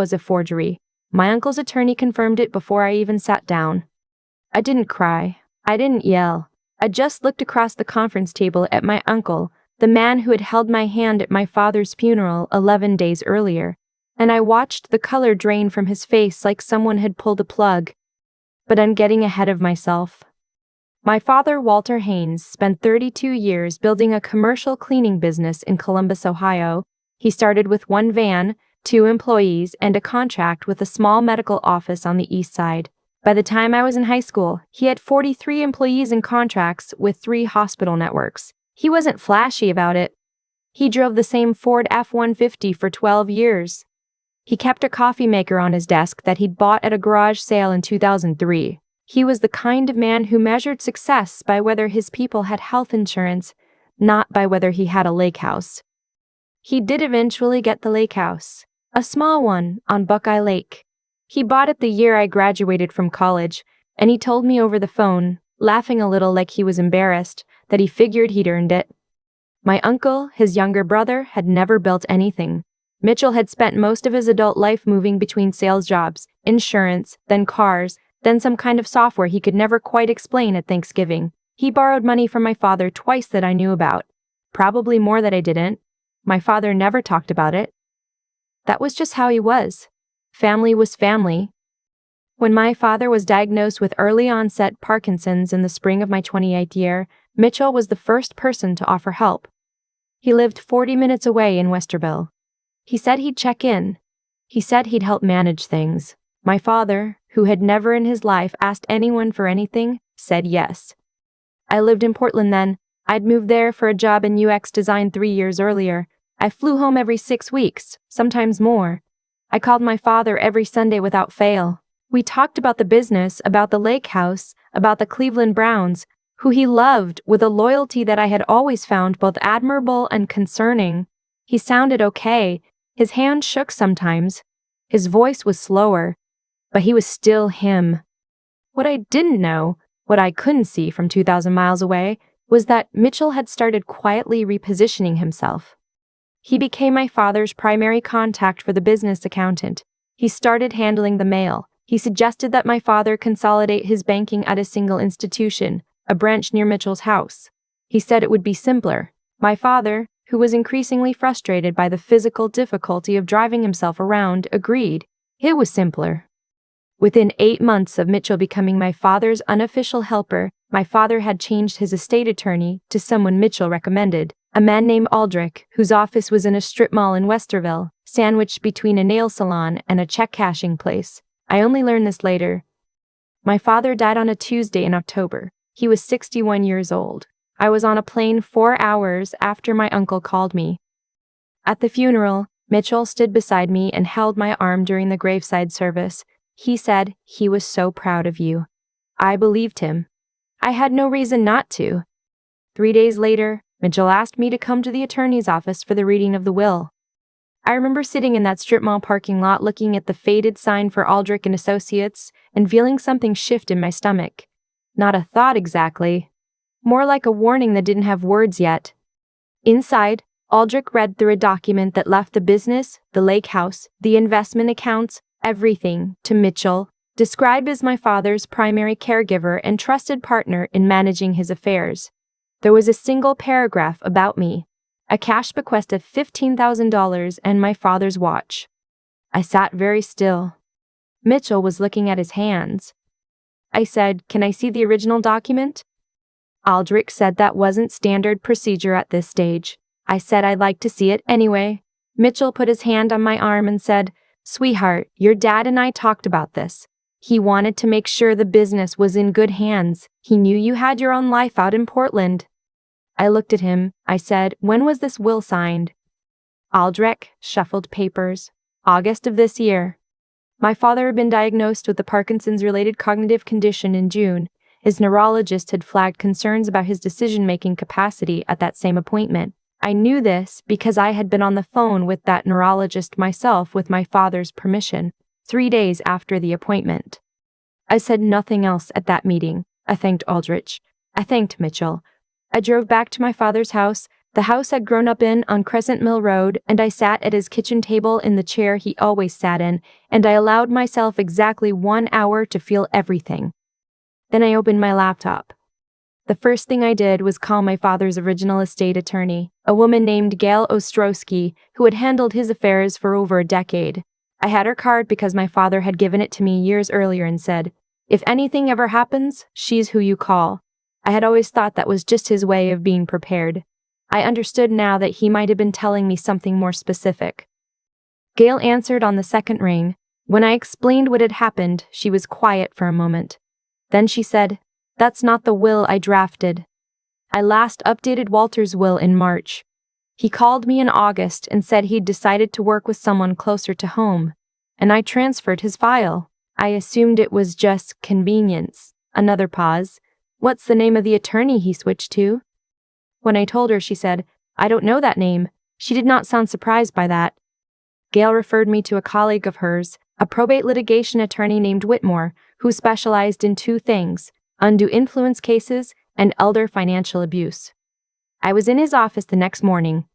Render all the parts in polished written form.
was a forgery. My uncle's attorney confirmed it before I even sat down. I didn't cry. I didn't yell. I just looked across the conference table at my uncle, the man who had held my hand at my father's funeral 11 days earlier, and I watched the color drain from his face like someone had pulled a plug. But I'm getting ahead of myself. My father, Walter Haynes, spent 32 years building a commercial cleaning business in Columbus, Ohio. He started with one van, 2 employees, and a contract with a small medical office on the east side. By the time I was in high school, he had 43 employees and contracts with 3 hospital networks. He wasn't flashy about it. He drove the same Ford F-150 for 12 years. He kept a coffee maker on his desk that he'd bought at a garage sale in 2003. He was the kind of man who measured success by whether his people had health insurance, not by whether he had a lake house. He did eventually get the lake house, a small one on Buckeye Lake. He bought it the year I graduated from college, and he told me over the phone, laughing a little like he was embarrassed, that he figured he'd earned it. My uncle, his younger brother, had never built anything. Mitchell had spent most of his adult life moving between sales jobs, insurance, then cars, then some kind of software he could never quite explain at Thanksgiving. He borrowed money from my father twice that I knew about. Probably more that I didn't. My father never talked about it. That was just how he was. Family was family. When my father was diagnosed with early-onset Parkinson's in the spring of my 28th year, Mitchell was the first person to offer help. He lived 40 minutes away in Westerville. He said he'd check in. He said he'd help manage things. My father, who had never in his life asked anyone for anything, said yes. I lived in Portland then. I'd moved there for a job in UX design 3 years earlier. I flew home every 6 weeks, sometimes more. I called my father every Sunday without fail. We talked about the business, about the lake house, about the Cleveland Browns, who he loved with a loyalty that I had always found both admirable and concerning. He sounded okay. His hand shook sometimes. His voice was slower, but he was still him. What I didn't know, what I couldn't see from 2,000 miles away, was that Mitchell had started quietly repositioning himself. He became my father's primary contact for the business accountant. He started handling the mail. He suggested that my father consolidate his banking at a single institution, a branch near Mitchell's house. He said it would be simpler. My father, who was increasingly frustrated by the physical difficulty of driving himself around, agreed. It was simpler. Within 8 months of Mitchell becoming my father's unofficial helper, my father had changed his estate attorney to someone Mitchell recommended, a man named Aldrich, whose office was in a strip mall in Westerville, sandwiched between a nail salon and a check-cashing place. I only learned this later. My father died on a Tuesday in October. He was 61 years old. I was on a plane 4 hours after my uncle called me. At the funeral, Mitchell stood beside me and held my arm during the graveside service. He said he was so proud of you. I believed him. I had no reason not to. 3 days later, Mitchell asked me to come to the attorney's office for the reading of the will. I remember sitting in that strip mall parking lot looking at the faded sign for Aldrich and Associates and feeling something shift in my stomach. Not a thought exactly. More like a warning that didn't have words yet. Inside, Aldrich read through a document that left the business, the lake house, the investment accounts, everything, to Mitchell, described as my father's primary caregiver and trusted partner in managing his affairs. There was a single paragraph about me, a cash bequest of $15,000 and my father's watch. I sat very still. Mitchell was looking at his hands. I said, "Can I see the original document?" Aldrich said that wasn't standard procedure at this stage. I said I'd like to see it anyway. Mitchell put his hand on my arm and said, "Sweetheart, your dad and I talked about this. He wanted to make sure the business was in good hands. He knew you had your own life out in Portland." I looked at him. I said, "When was this will signed?" Aldrich shuffled papers. August of this year. My father had been diagnosed with the Parkinson's-related cognitive condition in June. His neurologist had flagged concerns about his decision-making capacity at that same appointment. I knew this because I had been on the phone with that neurologist myself with my father's permission, 3 days after the appointment. I said nothing else at that meeting. I thanked Aldrich. I thanked Mitchell. I drove back to my father's house. The house had grown up in on Crescent Mill Road, and I sat at his kitchen table in the chair he always sat in, and I allowed myself exactly 1 hour to feel everything. Then I opened my laptop. The first thing I did was call my father's original estate attorney, a woman named Gail Ostrowski, who had handled his affairs for over a decade. I had her card because my father had given it to me years earlier and said, "If anything ever happens, she's who you call." I had always thought that was just his way of being prepared. I understood now that he might have been telling me something more specific. Gail answered on the second ring. When I explained what had happened, she was quiet for a moment. Then she said, "That's not the will I drafted. I last updated Walter's will in March. He called me in August and said he'd decided to work with someone closer to home, and I transferred his file. I assumed it was just convenience." Another pause. "What's the name of the attorney he switched to?" When I told her, she said, "I don't know that name." She did not sound surprised by that. Gail referred me to a colleague of hers, a probate litigation attorney named Whitmore, who specialized in two things: undue influence cases and elder financial abuse. I was in his office the next morning.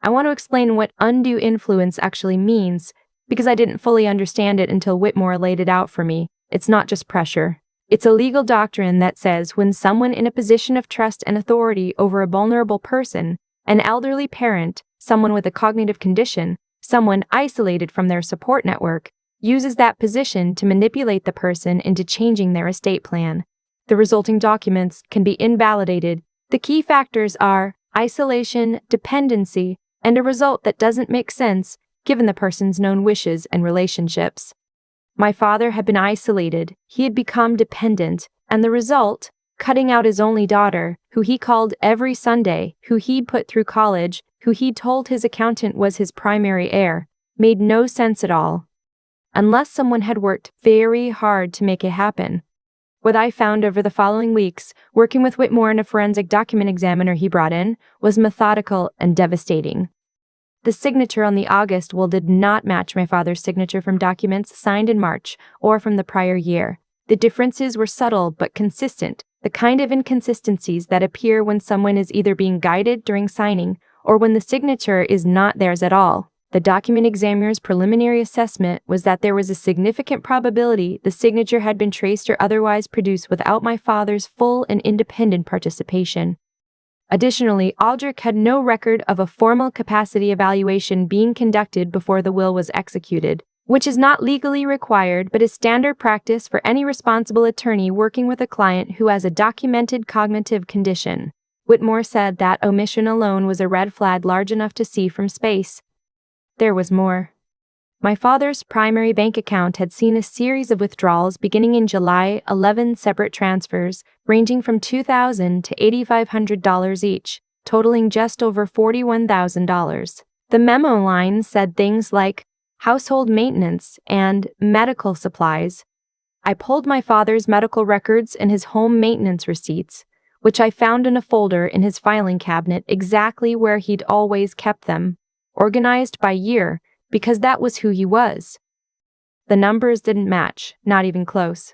I want to explain what undue influence actually means, because I didn't fully understand it until Whitmore laid it out for me. It's not just pressure. It's a legal doctrine that says when someone in a position of trust and authority over a vulnerable person, an elderly parent, someone with a cognitive condition, someone isolated from their support network, uses that position to manipulate the person into changing their estate plan, the resulting documents can be invalidated. The key factors are isolation, dependency, and a result that doesn't make sense given the person's known wishes and relationships. My father had been isolated, he had become dependent, and the result, cutting out his only daughter, who he called every Sunday, who he'd put through college, who he'd told his accountant was his primary heir, made no sense at all. Unless someone had worked very hard to make it happen. What I found over the following weeks, working with Whitmore and a forensic document examiner he brought in, was methodical and devastating. The signature on the August will did not match my father's signature from documents signed in March or from the prior year. The differences were subtle but consistent, the kind of inconsistencies that appear when someone is either being guided during signing or when the signature is not theirs at all. The document examiner's preliminary assessment was that there was a significant probability the signature had been traced or otherwise produced without my father's full and independent participation. Additionally, Aldrich had no record of a formal capacity evaluation being conducted before the will was executed, which is not legally required but is standard practice for any responsible attorney working with a client who has a documented cognitive condition. Whitmore said that omission alone was a red flag large enough to see from space. There was more. My father's primary bank account had seen a series of withdrawals beginning in July, 11 separate transfers, ranging from $2,000 to $8,500 each, totaling just over $41,000. The memo line said things like household maintenance and medical supplies. I pulled my father's medical records and his home maintenance receipts, which I found in a folder in his filing cabinet exactly where he'd always kept them, organized by year, because that was who he was. The numbers didn't match, not even close.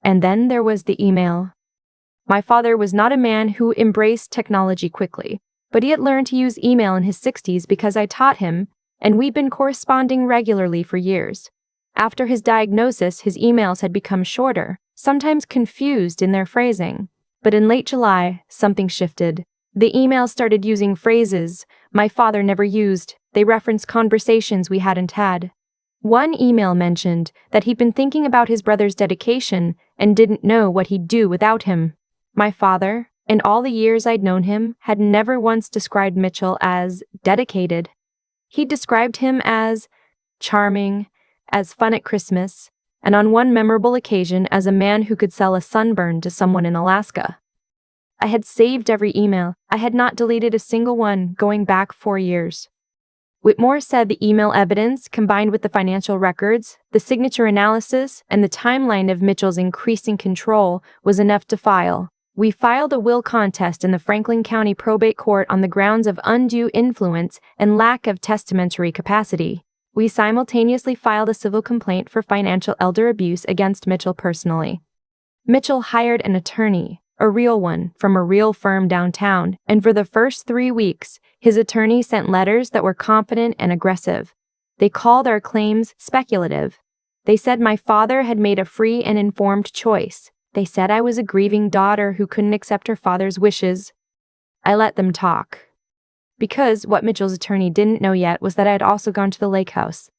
And then there was the email. My father was not a man who embraced technology quickly, but he had learned to use email in his 60s because I taught him, and we'd been corresponding regularly for years. After his diagnosis, his emails had become shorter, sometimes confused in their phrasing. But in late July, something shifted. The emails started using phrases my father never used. They referenced conversations we hadn't had. One email mentioned that he'd been thinking about his brother's dedication and didn't know what he'd do without him. My father, in all the years I'd known him, had never once described Mitchell as dedicated. He described him as charming, as fun at Christmas, and on one memorable occasion as a man who could sell a sunburn to someone in Alaska. I had saved every email. I had not deleted a single one going back 4 years. Whitmore said the email evidence, combined with the financial records, the signature analysis, and the timeline of Mitchell's increasing control, was enough to file. We filed a will contest in the Franklin County Probate Court on the grounds of undue influence and lack of testamentary capacity. We simultaneously filed a civil complaint for financial elder abuse against Mitchell personally. Mitchell hired an attorney, a real one from a real firm downtown, and for the first 3 weeks, his attorney sent letters that were confident and aggressive. They called our claims speculative. They said my father had made a free and informed choice. They said I was a grieving daughter who couldn't accept her father's wishes. I let them talk. Because what Mitchell's attorney didn't know yet was that I had also gone to the lake house.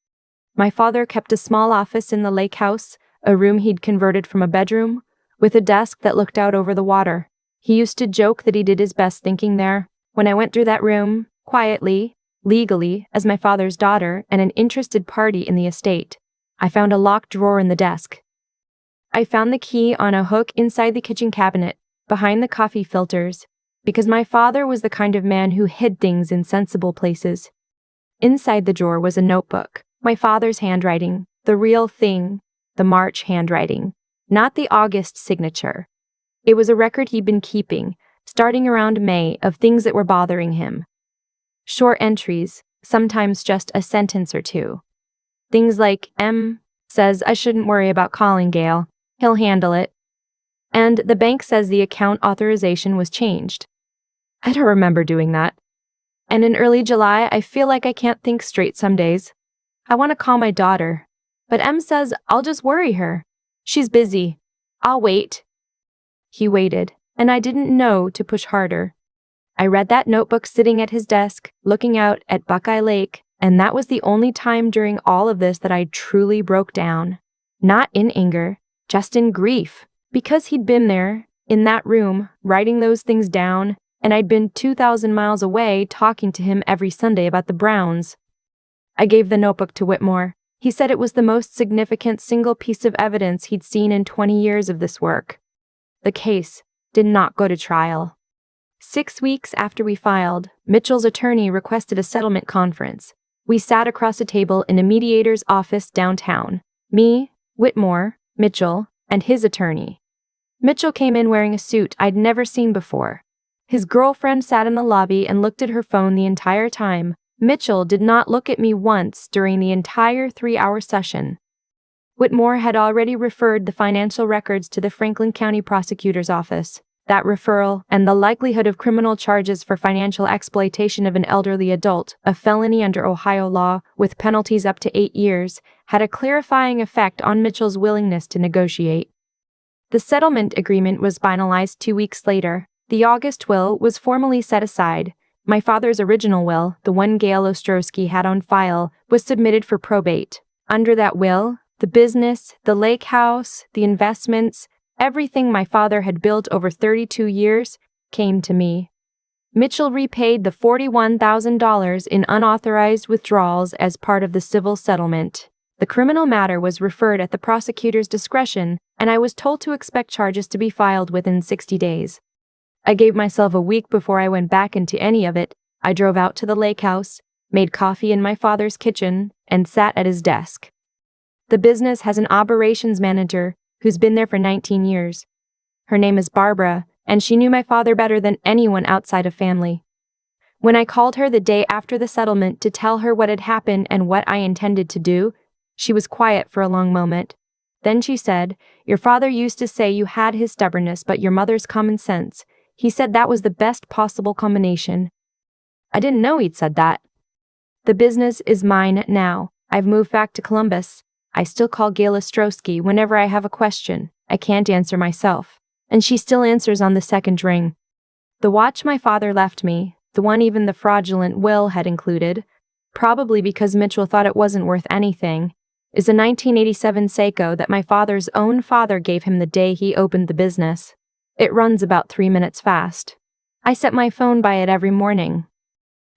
My father kept a small office in the lake house, a room he'd converted from a bedroom, with a desk that looked out over the water. He used to joke that he did his best thinking there. When I went through that room, quietly, legally, as my father's daughter and an interested party in the estate, I found a locked drawer in the desk. I found the key on a hook inside the kitchen cabinet, behind the coffee filters, because my father was the kind of man who hid things in sensible places. Inside the drawer was a notebook, my father's handwriting, the real thing, the March handwriting, not the August signature. It was a record he'd been keeping, starting around May, of things that were bothering him. Short entries, sometimes just a sentence or two. Things like, M says I shouldn't worry about calling Gail. He'll handle it. And the bank says the account authorization was changed. I don't remember doing that. And in early July, I feel like I can't think straight some days. I want to call my daughter. But M says I'll just worry her. She's busy. I'll wait. He waited, and I didn't know to push harder. I read that notebook sitting at his desk, looking out at Buckeye Lake, and that was the only time during all of this that I truly broke down. Not in anger, just in grief, because he'd been there, in that room, writing those things down, and I'd been 2,000 miles away talking to him every Sunday about the Browns. I gave the notebook to Whitmore. He said it was the most significant single piece of evidence he'd seen in 20 years of this work. The case did not go to trial. 6 weeks after we filed, Mitchell's attorney requested a settlement conference. We sat across a table in a mediator's office downtown. Me, Whitmore, Mitchell, and his attorney. Mitchell came in wearing a suit I'd never seen before. His girlfriend sat in the lobby and looked at her phone the entire time. Mitchell did not look at me once during the entire 3-hour session. Whitmore had already referred the financial records to the Franklin County Prosecutor's Office. That referral, and the likelihood of criminal charges for financial exploitation of an elderly adult, a felony under Ohio law, with penalties up to 8 years, had a clarifying effect on Mitchell's willingness to negotiate. The settlement agreement was finalized 2 weeks later. The August will was formally set aside. My father's original will, the one Gail Ostrowski had on file, was submitted for probate. Under that will, the business, the lake house, the investments, everything my father had built over 32 years came to me. Mitchell repaid the $41,000 in unauthorized withdrawals as part of the civil settlement. The criminal matter was referred at the prosecutor's discretion, and I was told to expect charges to be filed within 60 days. I gave myself a week before I went back into any of it. I drove out to the lake house, made coffee in my father's kitchen, and sat at his desk. The business has an operations manager who's been there for 19 years. Her name is Barbara, and she knew my father better than anyone outside of family. When I called her the day after the settlement to tell her what had happened and what I intended to do, she was quiet for a long moment. Then she said, "Your father used to say you had his stubbornness but your mother's common sense. He said that was the best possible combination." I didn't know he'd said that. The business is mine now. I've moved back to Columbus. I still call Gail Ostrowski whenever I have a question I can't answer myself, and she still answers on the second ring. The watch my father left me, the one even the fraudulent will had included, probably because Mitchell thought it wasn't worth anything, is a 1987 Seiko that my father's own father gave him the day he opened the business. It runs about 3 minutes fast. I set my phone by it every morning.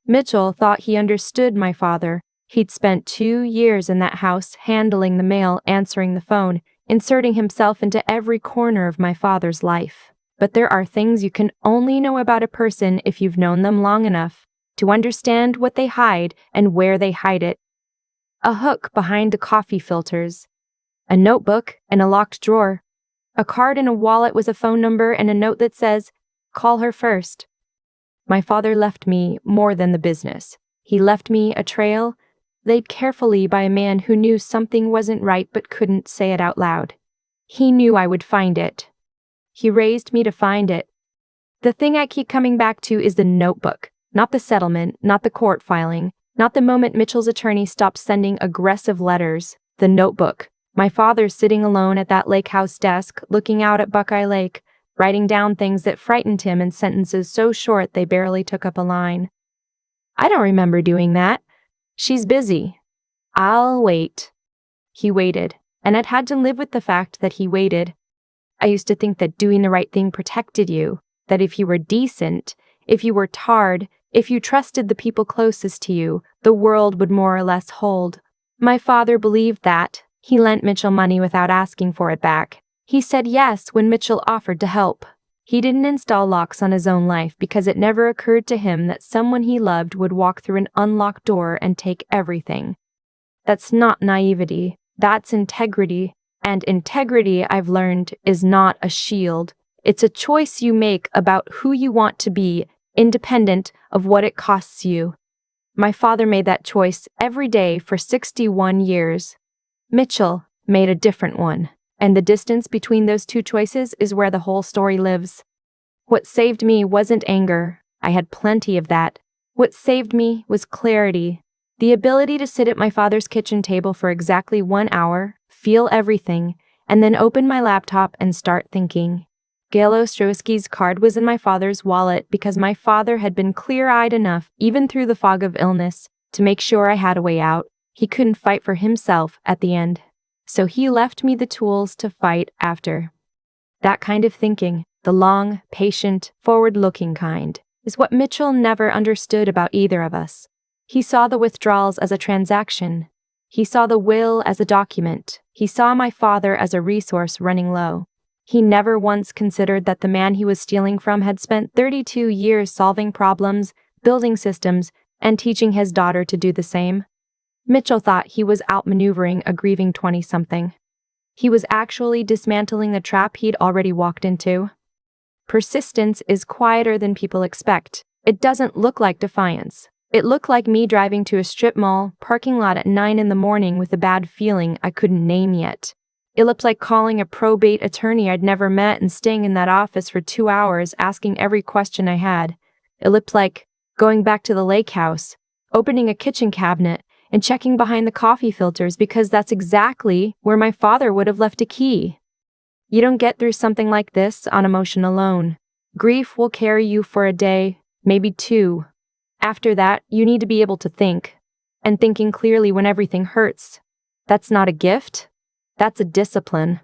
Mitchell thought he understood my father. He'd spent 2 years in that house handling the mail, answering the phone, inserting himself into every corner of my father's life. But there are things you can only know about a person if you've known them long enough to understand what they hide and where they hide it. A hook behind the coffee filters, a notebook and a locked drawer, a card in a wallet with a phone number and a note that says, "Call her first." My father left me more than the business. He left me a trail laid carefully by a man who knew something wasn't right but couldn't say it out loud. He knew I would find it. He raised me to find it. The thing I keep coming back to is the notebook, not the settlement, not the court filing, not the moment Mitchell's attorney stopped sending aggressive letters. The notebook. My father sitting alone at that lake house desk, looking out at Buckeye Lake, writing down things that frightened him in sentences so short they barely took up a line. I don't remember doing that. She's busy. I'll wait. He waited, and I'd had to live with the fact that he waited. I used to think that doing the right thing protected you, that if you were decent, if you worked hard, if you trusted the people closest to you, the world would more or less hold. My father believed that. He lent Mitchell money without asking for it back. He said yes when Mitchell offered to help. He didn't install locks on his own life because it never occurred to him that someone he loved would walk through an unlocked door and take everything. That's not naivety, that's integrity. And integrity, I've learned, is not a shield. It's a choice you make about who you want to be, independent of what it costs you. My father made that choice every day for 61 years. Mitchell made a different one, and the distance between those two choices is where the whole story lives. What saved me wasn't anger. I had plenty of that. What saved me was clarity. The ability to sit at my father's kitchen table for exactly 1 hour, feel everything, and then open my laptop and start thinking. Gail Ostrowski's card was in my father's wallet because my father had been clear-eyed enough, even through the fog of illness, to make sure I had a way out. He couldn't fight for himself at the end, so he left me the tools to fight after. That kind of thinking, the long, patient, forward-looking kind, is what Mitchell never understood about either of us. He saw the withdrawals as a transaction. He saw the will as a document. He saw my father as a resource running low. He never once considered that the man he was stealing from had spent 32 years solving problems, building systems, and teaching his daughter to do the same. Mitchell thought he was outmaneuvering a grieving 20-something. He was actually dismantling the trap he'd already walked into. Persistence is quieter than people expect. It doesn't look like defiance. It looked like me driving to a strip mall parking lot at 9 in the morning with a bad feeling I couldn't name yet. It looked like calling a probate attorney I'd never met and staying in that office for 2 hours asking every question I had. It looked like going back to the lake house, opening a kitchen cabinet, and checking behind the coffee filters because that's exactly where my father would have left a key. You don't get through something like this on emotion alone. Grief will carry you for a day, maybe 2. After that, you need to be able to think. And thinking clearly when everything hurts. That's not a gift. That's a discipline.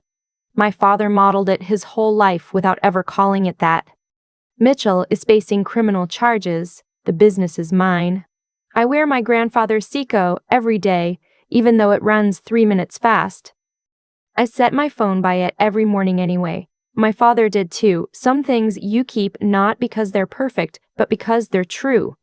My father modeled it his whole life without ever calling it that. Mitchell is facing criminal charges. The business is mine. I wear my grandfather's Seiko every day, even though it runs 3 minutes fast. I set my phone by it every morning anyway. My father did too. Some things you keep not because they're perfect, but because they're true.